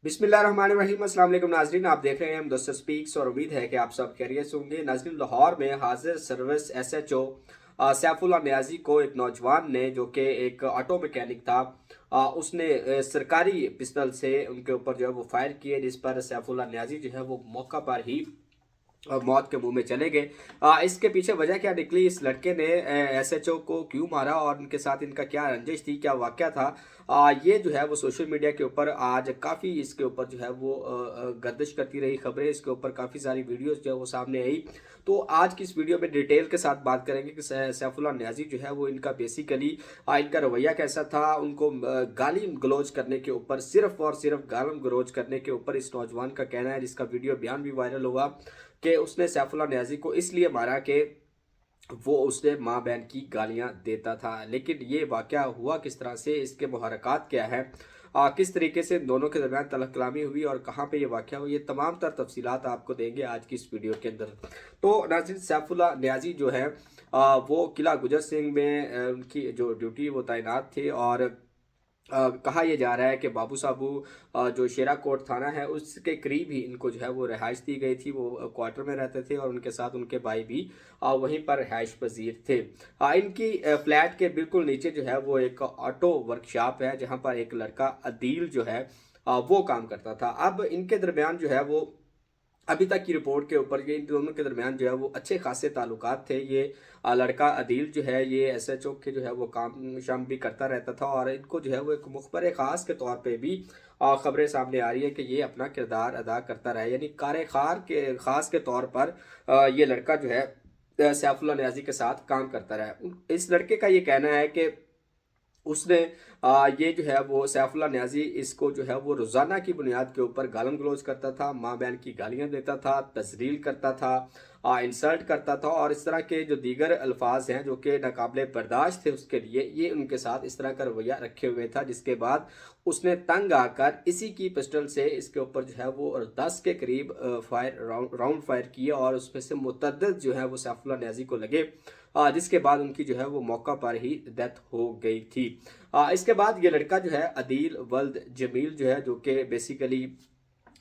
बिस्मिल्लाहिर्रहमानिर्रहीम। अस्सलाम वालेकुम नाजरीन, आप देख रहे हैं मुदस्सिर स्पीक्स और उम्मीद है कि आप सब खैरियत से होंगे। नाजरीन, लाहौर में हाजिर सर्विस एसएचओ सैफुल्लाह नियाजी को एक नौजवान ने, जो कि एक ऑटो मैकेनिक था, उसने सरकारी पिस्तल से उनके ऊपर जो है वो फायर किए, जिस पर सैफुल्लाह नियाजी जो है वो मौका पर ही मौत के मुंह में चले गए। इसके पीछे वजह क्या निकली, इस लड़के ने एसएचओ को क्यों मारा और उनके साथ इनका क्या रंजिश थी, क्या वाकया था, ये जो है वो सोशल मीडिया के ऊपर आज काफ़ी इसके ऊपर जो है वो गर्दिश करती रही खबरें। इसके ऊपर काफ़ी सारी वीडियोस जो है वो सामने आई। तो आज की इस वीडियो में डिटेल के साथ बात करेंगे कि सैफुल्लाह नियाजी जो है वो इनका बेसिकली इनका रवैया कैसा था। उनको गाली गलौज करने के ऊपर, सिर्फ और सिर्फ गालम गलौज करने के ऊपर इस नौजवान का कहना है, जिसका वीडियो बयान भी वायरल हुआ, कि उसने सैफुल्लाह नियाजी को इसलिए मारा कि वो उसने माँ बहन की गालियां देता था। लेकिन ये वाकया हुआ किस तरह से, इसके मुहरकात क्या है, किस तरीके से दोनों के दरमियान तलख कलामी हुई और कहाँ पे ये वाकया हुआ, ये तमाम तर तफसीलात आपको देंगे आज की इस वीडियो के अंदर। तो नाज़रीन, सैफुल्लाह नियाजी जो है वो किला गुजर सिंह में उनकी जो ड्यूटी वो तैनात थे। और कहा यह जा रहा है कि बाबू साबू जो शेरा कोट थाना है उसके करीब ही इनको जो है वो रिहाइश दी गई थी। वो क्वार्टर में रहते थे और उनके साथ उनके भाई भी वहीं पर रिहाइश पजीर थे। इनकी फ्लैट के बिल्कुल नीचे जो है वो एक ऑटो वर्कशॉप है, जहां पर एक लड़का अदील जो है वो काम करता था। अब इनके दरमियान जो है वो अभी तक की रिपोर्ट के ऊपर ये इन दोनों के दरमियान जो है वो अच्छे खासे ताल्लुकात थे। ये लड़का अदील जो है ये एसएचओ के जो है वो काम शाम भी करता रहता था और इनको जो है वो एक मुखबर ख़ास के तौर पे भी खबरें सामने आ रही है कि ये अपना किरदार अदा करता रहा, यानी कार खार के ख़ास के तौर पर ये लड़का जो है सैफुल्लाह नियाजी के साथ काम करता रहा। इस लड़के का ये कहना है कि उसने ये जो है वो सैफुल्लाह नियाजी इसको जो है वो रोज़ाना की बुनियाद के ऊपर गालम गलौज करता था, माँ बहन की गालियाँ देता था, तजलील करता था, इंसल्ट करता था और इस तरह के जो दीगर अल्फाज हैं जो कि नाकाबिले बर्दाश्त थे उसके लिए, ये उनके साथ इस तरह का रवैया रखे हुए था। जिसके बाद उसने तंग आकर इसी की पिस्टल से इसके ऊपर जो है वो 10 के करीब फायर राउंड फायर किए और उसमें से मुतअद्दिद जो है वो सैफुल्लाह नियाजी को लगे, जिसके बाद उनकी जो है वो मौका पर ही डेथ हो गई थी। इसके बाद ये लड़का जो है अदील वल्द जमील जो है, जो कि बेसिकली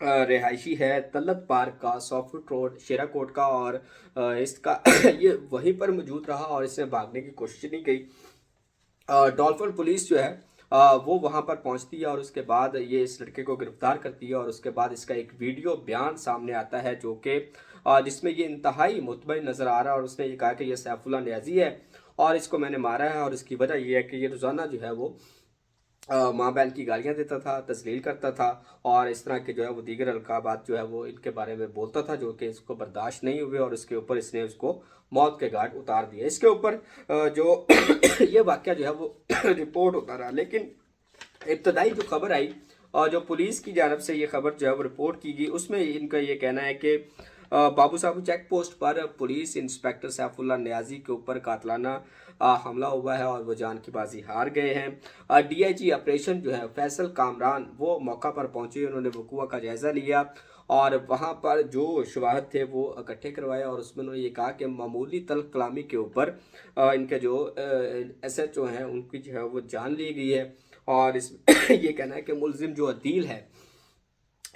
रिहायशी है तलत पार्क का, सॉफ्ट रोड शेरा कोट का, और इसका ये वहीं पर मौजूद रहा और इसने भागने की कोशिश नहीं की। डॉल्फिन पुलिस जो है वो वहाँ पर पहुँचती है और उसके बाद ये इस लड़के को गिरफ्तार करती है और उसके बाद इसका एक वीडियो बयान सामने आता है, जो कि जिसमें ये इंतहाई मुतमईन नज़र आ रहा है और उसने ये कहा कि ये सैफुल्लाह नियाजी है और इसको मैंने मारा है और इसकी वजह ये है कि ये रोज़ाना जो है वो माँ बहन की गालियाँ देता था, तस्लील करता था और इस तरह के जो है वो दीगर अलकाबात जो है वो इनके बारे में बोलता था, जो कि इसको बर्दाश्त नहीं हुए और इसके ऊपर इसने उसको मौत के घाट उतार दिया। इसके ऊपर जो ये वाक़या जो है वो रिपोर्ट होता रहा, लेकिन इब्तदाई जो खबर आई और जो पुलिस की जानब से ये खबर जो है वो रिपोर्ट की गई, उसमें इनका ये कहना है कि बाबू साहब चेक पोस्ट पर पुलिस इंस्पेक्टर सैफुल्लाह नियाजी के ऊपर कातलाना हमला हुआ है और वो जान की बाजी हार गए हैं। डीआईजी ऑपरेशन जो है फैसल कामरान वो मौका पर पहुंचे, उन्होंने वकूआ का जायज़ा लिया और वहाँ पर जो शवाहद थे वो इकट्ठे करवाए और उसमें उन्होंने ये कहा कि मामूली तल्ख कलामी के ऊपर इनके जो एसएचओ हैं उनकी जो है वो जान ली गई है। और इस ये कहना है कि मुलजिम जो अदील है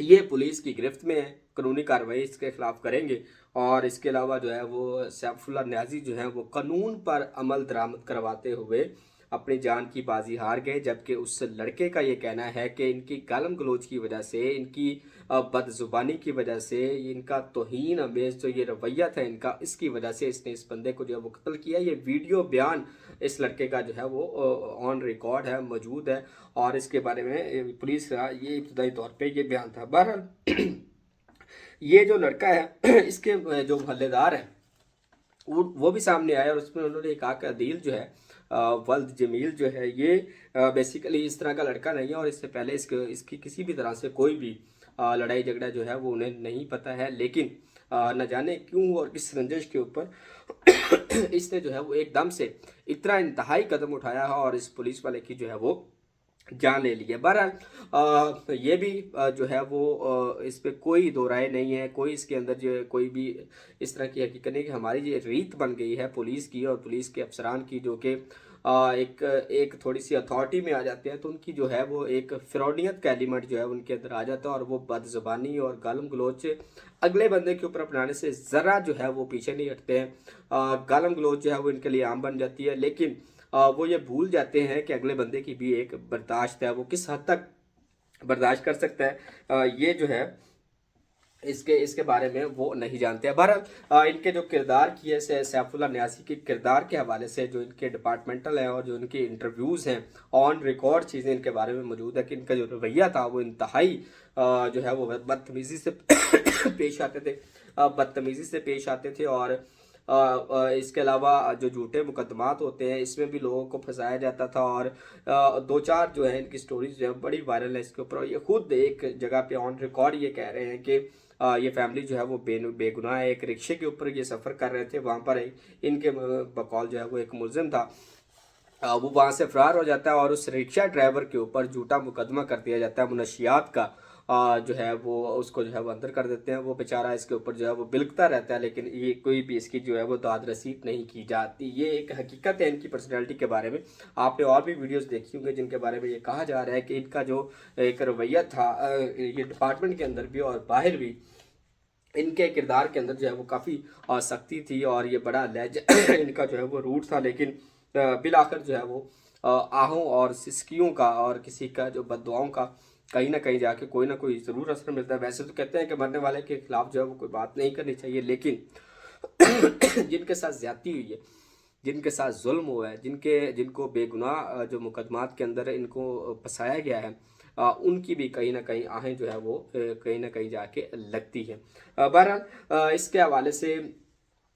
ये पुलिस की गिरफ्त में है, कानूनी कार्रवाई इसके खिलाफ करेंगे। और इसके अलावा जो है वो सैफुल्लाह नियाजी जो है वो कानून पर अमल दरामद करवाते हुए अपनी जान की बाजी हार गए, जबकि उस लड़के का ये कहना है कि इनकी गालम गलोच की वजह से, इनकी बदजुबानी की वजह से, इनका तौहीन अमेज जो ये रवैया था इनका, इसकी वजह से इसने इस बंदे को जो है वो कत्ल किया। ये वीडियो बयान इस लड़के का जो है वो ऑन रिकॉर्ड है, मौजूद है और इसके बारे में पुलिस का ये इब्तदाई तौर पे ये बयान था। बहरहाल ये जो लड़का है इसके जो मोहल्लेदार हैं वो भी सामने आया और उसमें उन्होंने कहा कि अदील जो है वल्द जमील जो है ये बेसिकली इस तरह का लड़का नहीं है और इससे पहले इसकी किसी भी तरह से कोई भी लड़ाई झगड़ा जो है वो उन्हें नहीं पता है। लेकिन न जाने क्यों और किस रंजिश के ऊपर इसने जो है वो एकदम से इतना इंतहाई कदम उठाया है और इस पुलिस वाले की जो है वो जान ले ली है। बहरहाल ये भी जो है वो इस पे कोई दो राय नहीं है, कोई इसके अंदर जो है कोई भी इस तरह की हकीकत नहीं कि हमारी ये रीत बन गई है पुलिस की और पुलिस के अफसरान की, जो कि ایک تھوڑی سی اتھارٹی میں آ جاتے ہیں تو ان کی جو ہے وہ ایک فرعونیت کا ایلیمنٹ جو ہے ان کے اندر آ جاتا ہے، اور وہ بد زبانی اور گالم گلوچ اگلے بندے کے اوپر اپنانے سے ذرا جو ہے وہ پیچھے نہیں ہٹتے ہیں۔ گالم گلوچ جو ہے وہ ان کے لیے عام بن جاتی ہے، لیکن وہ یہ بھول جاتے ہیں کہ اگلے بندے کی بھی ایک برداشت ہے، وہ کس حد تک برداشت کر سکتا ہے، یہ جو ہے اس کے بارے میں وہ نہیں جانتے ہیں۔ بہرحال ان کے جو کردار کی ہے سیف اللہ نیازی کے کردار کے حوالے سے جو ان کے ڈپارٹمنٹل ہیں اور جو ان کے انٹرویوز ہیں، آن ریکارڈ چیزیں ان کے بارے میں موجود ہے کہ ان کا جو رویہ تھا وہ انتہائی جو ہے وہ بدتمیزی سے پیش آتے تھے، اور اس کے علاوہ جو جھوٹے مقدمات ہوتے ہیں اس میں بھی لوگوں کو پھنسایا جاتا تھا، اور دو چار جو ہے ان کی سٹوریز جو ہے بڑی وائرل ہے اس کے اوپر، اور یہ خود ایک جگہ پہ آن ریکارڈ یہ کہہ رہے ہیں کہ یہ فیملی جو ہے وہ بے گناہ ہے۔ ایک رکشے کے اوپر یہ سفر کر رہے تھے، وہاں پر ان کے بقول جو ہے وہ ایک ملزم تھا، وہ وہاں سے فرار ہو جاتا ہے اور اس رکشہ ڈرائیور کے اوپر جھوٹا مقدمہ کر دیا جاتا ہے منشیات کا، جو ہے وہ اس کو جو ہے وہ اندر کر دیتے ہیں، وہ بیچارہ اس کے اوپر جو ہے وہ بلکتا رہتا ہے، لیکن یہ کوئی بھی اس کی جو ہے وہ داد رسید نہیں کی جاتی۔ یہ ایک حقیقت ہے ان کی پرسنالٹی کے بارے میں۔ آپ نے اور بھی ویڈیوز دیکھی ہوں گے جن کے بارے میں یہ کہا جا رہا ہے کہ ان کا جو ایک رویہ تھا یہ ڈپارٹمنٹ کے اندر بھی اور باہر بھی، ان کے کردار کے اندر جو ہے وہ کافی سختی تھی، اور یہ بڑا لہجہ ان کا جو ہے وہ روٹ تھا، لیکن بالآخر جو ہے وہ آہوں اور سسکیوں کا اور کسی کا جو بد دعاؤں کا کہیں نہ کہیں جا کے کوئی نہ کوئی ضرور اثر ملتا ہے۔ ویسے تو کہتے ہیں کہ مرنے والے کے خلاف جو ہے وہ کوئی بات نہیں کرنی چاہیے، لیکن جن کے ساتھ زیادتی ہوئی ہے، جن کے ساتھ ظلم ہوا ہے، جن کو بے گناہ جو مقدمات کے اندر ان کو پھنسایا گیا ہے، ان کی بھی کہیں نہ کہیں آہیں جو ہے وہ کہیں نہ کہیں جا کے لگتی ہے۔ بہرحال اس کے حوالے سے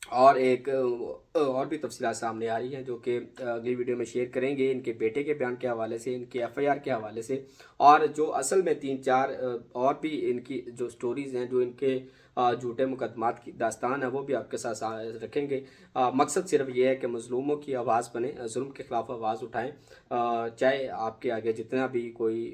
اور بھی تفصیلات سامنے آ رہی ہیں جو کہ اگلی ویڈیو میں شیئر کریں گے، ان کے بیٹے کے بیان کے حوالے سے، ان کے ایف آئی آر کے حوالے سے، اور جو اصل میں 3-4 اور بھی ان کی جو سٹوریز ہیں، جو ان کے جھوٹے مقدمات کی داستان ہے، وہ بھی آپ کے ساتھ رکھیں گے۔ مقصد صرف یہ ہے کہ مظلوموں کی آواز بنے، ظلم کے خلاف آواز اٹھائیں، چاہے آپ کے آگے جتنا بھی کوئی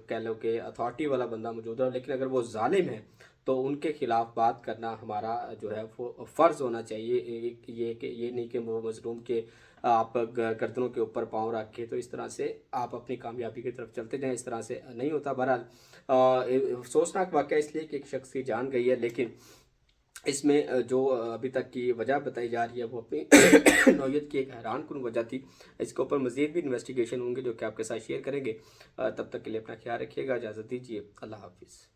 کہہ لو کہ اتھارٹی والا بندہ موجود ہے، لیکن اگر وہ ظالم ہے تو ان کے خلاف بات کرنا ہمارا جو ہے وہ فرض ہونا چاہیے۔ یہ نہیں کہ وہ مظلوم کے آپ گردنوں کے اوپر پاؤں رکھ کے تو اس طرح سے آپ اپنی کامیابی کی طرف چلتے جائیں، اس طرح سے نہیں ہوتا۔ بہرحال افسوسناک واقعہ اس لیے کہ ایک شخص کی جان گئی ہے، لیکن اس میں جو ابھی تک کی وجہ بتائی جا رہی ہے وہ اپنی نوعیت کی ایک حیران کن وجہ تھی۔ اس کے اوپر مزید بھی انویسٹیگیشن ہوں گے جو کہ آپ کے ساتھ شیئر کریں گے۔ تب تک کے لیے اپنا خیال رکھیے گا، اجازت دیجیے، اللہ حافظ۔